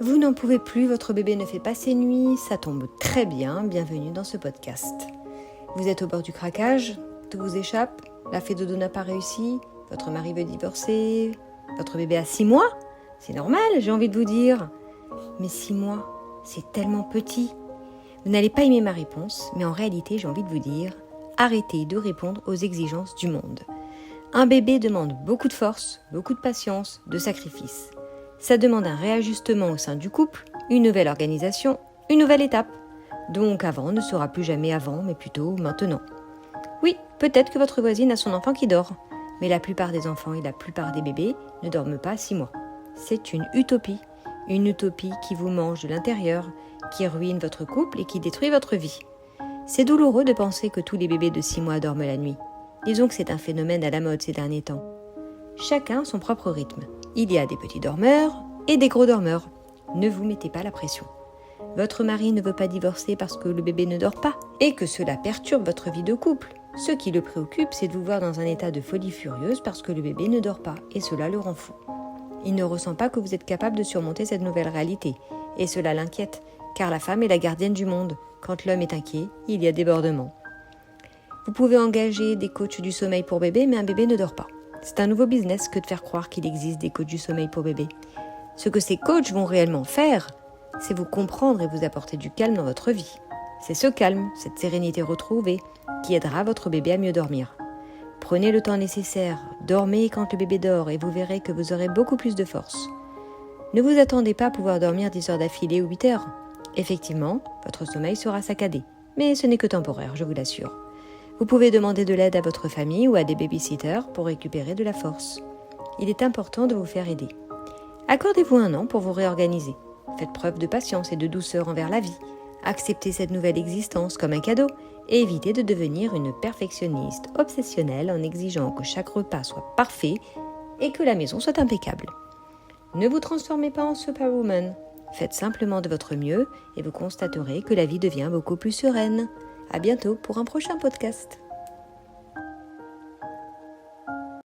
Vous n'en pouvez plus, votre bébé ne fait pas ses nuits, ça tombe très bien, bienvenue dans ce podcast. Vous êtes au bord du craquage, tout vous échappe, la fée dodo n'a pas réussi, votre mari veut divorcer, votre bébé a 6 mois. C'est normal, j'ai envie de vous dire. Mais 6 mois, c'est tellement petit. Vous n'allez pas aimer ma réponse, mais en réalité, j'ai envie de vous dire, arrêtez de répondre aux exigences du monde. Un bébé demande beaucoup de force, beaucoup de patience, de sacrifice. Ça demande un réajustement au sein du couple, une nouvelle organisation, une nouvelle étape. Donc avant ne sera plus jamais avant, mais plutôt maintenant. Oui, peut-être que votre voisine a son enfant qui dort, mais la plupart des enfants et la plupart des bébés ne dorment pas 6 mois. C'est une utopie qui vous mange de l'intérieur, qui ruine votre couple et qui détruit votre vie. C'est douloureux de penser que tous les bébés de 6 mois dorment la nuit. Disons que c'est un phénomène à la mode ces derniers temps. Chacun son propre rythme. Il y a des petits dormeurs et des gros dormeurs. Ne vous mettez pas la pression. Votre mari ne veut pas divorcer parce que le bébé ne dort pas et que cela perturbe votre vie de couple. Ce qui le préoccupe, c'est de vous voir dans un état de folie furieuse parce que le bébé ne dort pas et cela le rend fou. Il ne ressent pas que vous êtes capable de surmonter cette nouvelle réalité et cela l'inquiète car la femme est la gardienne du monde. Quand l'homme est inquiet, il y a débordement. Vous pouvez engager des coachs du sommeil pour bébé, mais un bébé ne dort pas. C'est un nouveau business que de faire croire qu'il existe des coachs du sommeil pour bébé. Ce que ces coachs vont réellement faire, c'est vous comprendre et vous apporter du calme dans votre vie. C'est ce calme, cette sérénité retrouvée, qui aidera votre bébé à mieux dormir. Prenez le temps nécessaire, dormez quand le bébé dort et vous verrez que vous aurez beaucoup plus de force. Ne vous attendez pas à pouvoir dormir 10 heures d'affilée ou 8 heures. Effectivement, votre sommeil sera saccadé, mais ce n'est que temporaire, je vous l'assure. Vous pouvez demander de l'aide à votre famille ou à des babysitters pour récupérer de la force. Il est important de vous faire aider. Accordez-vous un an pour vous réorganiser. Faites preuve de patience et de douceur envers la vie. Acceptez cette nouvelle existence comme un cadeau et évitez de devenir une perfectionniste obsessionnelle en exigeant que chaque repas soit parfait et que la maison soit impeccable. Ne vous transformez pas en superwoman. Faites simplement de votre mieux et vous constaterez que la vie devient beaucoup plus sereine. À bientôt pour un prochain podcast.